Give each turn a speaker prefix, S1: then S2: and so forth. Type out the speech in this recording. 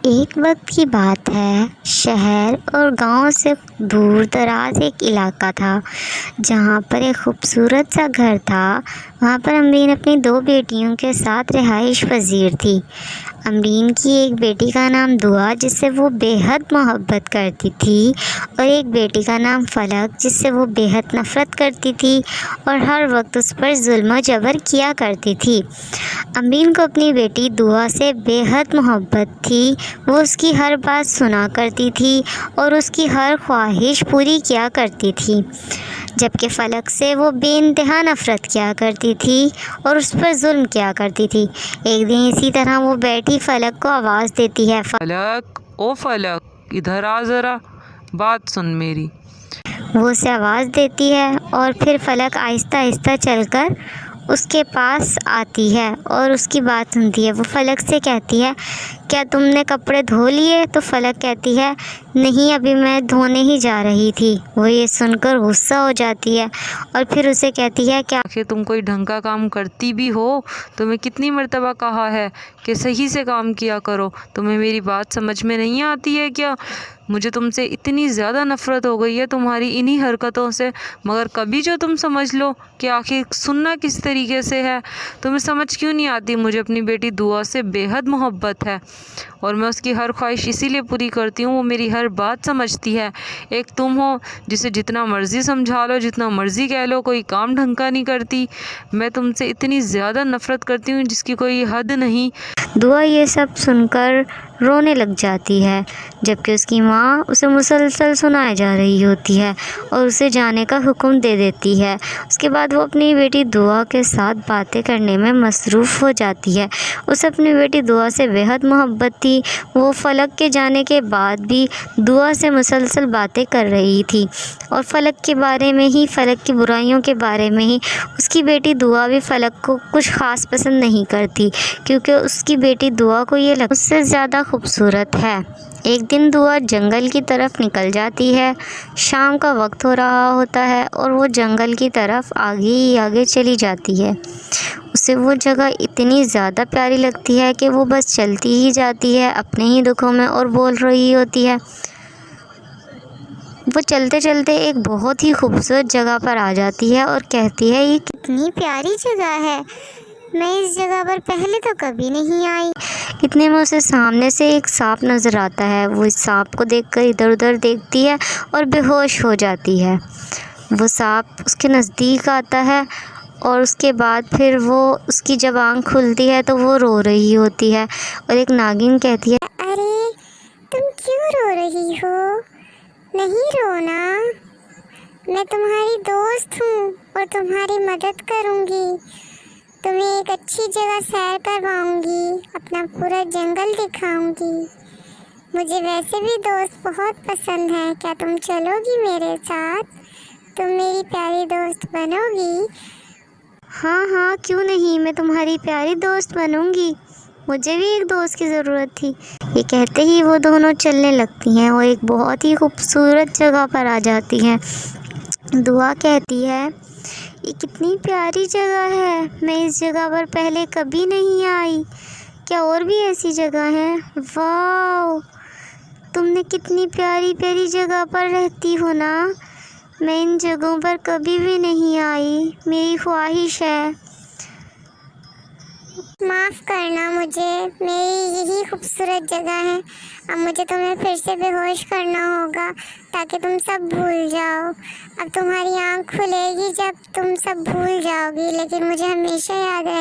S1: ایک وقت کی بات ہے، شہر اور گاؤں سے دور دراز ایک علاقہ تھا جہاں پر ایک خوبصورت سا گھر تھا۔ وہاں پر امرین اپنی 2 بیٹیوں کے ساتھ رہائش پذیر تھی۔ امرین کی ایک بیٹی کا نام دعا جس سے وہ بے حد محبت کرتی تھی، اور ایک بیٹی کا نام فلک جس سے وہ بے حد نفرت کرتی تھی اور ہر وقت اس پر ظلم و جبر کیا کرتی تھی۔ امرین کو اپنی بیٹی دعا سے بے حد محبت تھی۔ وہ اس کی ہر بات سنا کرتی تھی اور اس کی ہر خواہش پوری کیا کرتی تھی، جبکہ فلک سے وہ بے انتہا نفرت کیا کرتی تھی اور اس پر ظلم کیا کرتی تھی۔ ایک دن اسی طرح وہ بیٹی فلک کو آواز دیتی ہے،
S2: فلک، او فلک، ادھر آ ذرا، بات سن میری۔
S1: وہ اسے آواز دیتی ہے اور پھر فلک آہستہ آہستہ چل کر اس کے پاس آتی ہے اور اس کی بات سنتی ہے۔ وہ فلک سے کہتی ہے، کیا تم نے کپڑے دھو لیے؟ تو فلک کہتی ہے، نہیں، ابھی میں دھونے ہی جا رہی تھی۔ وہ یہ سن کر غصہ ہو جاتی ہے اور پھر اسے کہتی ہے، کیا
S2: آخر تم کوئی ڈھنگ کا کام کرتی بھی ہو؟ تمہیں کتنی مرتبہ کہا ہے کہ صحیح سے کام کیا کرو، تمہیں میری بات سمجھ میں نہیں آتی ہے کیا؟ مجھے تم سے اتنی زیادہ نفرت ہو گئی ہے تمہاری انہی حرکتوں سے، مگر کبھی جو تم سمجھ لو کہ آخر سننا کس طریقے سے ہے۔ تمہیں سمجھ کیوں نہیں آتی؟ مجھے اپنی بیٹی دعا سے بے حد محبت ہے اور میں اس کی ہر خواہش اسی لیے پوری کرتی ہوں، وہ میری ہر بات سمجھتی ہے۔ ایک تم ہو جسے جتنا مرضی سمجھا لو، جتنا مرضی کہہ لو، کوئی کام ڈھنگ کا نہیں کرتی۔ میں تم سے اتنی زیادہ نفرت کرتی ہوں جس کی کوئی حد نہیں۔
S1: دعا یہ سب سن کر رونے لگ جاتی ہے، جبکہ اس کی ماں اسے مسلسل سنائے جا رہی ہوتی ہے اور اسے جانے کا حکم دے دیتی ہے۔ اس کے بعد وہ اپنی بیٹی دعا کے ساتھ باتیں کرنے میں مصروف ہو جاتی ہے۔ اسے اپنی بیٹی دعا سے بے حد محبت تھی۔ وہ فلک کے جانے کے بعد بھی دعا سے مسلسل باتیں کر رہی تھی اور فلک کے بارے میں ہی، فلک کی برائیوں کے بارے میں ہی۔ اس کی بیٹی دعا بھی فلک کو کچھ خاص پسند نہیں کرتی، کیونکہ اس کی بیٹی دعا کو یہ لگتا ہے اس سے زیادہ خوبصورت ہے۔ ایک دن دعا جنگل کی طرف نکل جاتی ہے۔ شام کا وقت ہو رہا ہوتا ہے اور وہ جنگل کی طرف آگے ہی آگے چلی جاتی ہے۔ اسے وہ جگہ اتنی زیادہ پیاری لگتی ہے کہ وہ بس چلتی ہی جاتی ہے اپنے ہی دکھوں میں اور بول رہی ہوتی ہے۔ وہ چلتے چلتے ایک بہت ہی خوبصورت جگہ پر آ جاتی ہے اور کہتی ہے، یہ کتنی پیاری جگہ ہے، میں اس جگہ پر پہلے تو کبھی نہیں آئی۔ اتنے میں اسے سامنے سے ایک سانپ نظر آتا ہے۔ وہ اس سانپ کو دیکھ کر ادھر ادھر دیکھتی ہے اور بے ہوش ہو جاتی ہے۔ وہ سانپ اس کے نزدیک آتا ہے اور اس کے بعد پھر وہ اس کی جب آنکھ کھلتی ہے تو وہ رو رہی ہوتی ہے اور ایک ناگن کہتی ہے، ارے تم کیوں رو رہی ہو؟ نہیں رونا، میں تمہاری دوست ہوں اور تمہاری مدد کروں گی، تمہیں ایک اچھی جگہ سیر کرواؤں گی، اپنا پورا جنگل دکھاؤں گی، مجھے ویسے بھی دوست بہت پسند ہیں، کیا تم چلو گی میرے ساتھ؟ تم میری پیاری دوست بنو گی؟ ہاں ہاں، کیوں نہیں، میں تمہاری پیاری دوست بنوں گی، مجھے بھی ایک دوست کی ضرورت تھی۔ یہ کہتے ہی وہ دونوں چلنے لگتی ہیں اور ایک بہت ہی خوبصورت جگہ پر آ جاتی ہیں۔ دعا کہتی ہے، یہ کتنی پیاری جگہ ہے، میں اس جگہ پر پہلے کبھی نہیں آئی، کیا اور بھی ایسی جگہ ہیں؟ واو، تم نے کتنی پیاری پیاری جگہ پر رہتی ہو نا، میں ان جگہوں پر کبھی بھی نہیں آئی، میری خواہش ہے معاف کرنا مجھے، میری یہی خوبصورت جگہ ہے، اب مجھے تمہیں پھر سے بے ہوش کرنا ہوگا تاکہ تم سب بھول جاؤ۔ اب تمہاری آنکھ کھلے گی جب تم سب بھول جاؤ گی، لیکن مجھے ہمیشہ یاد رہے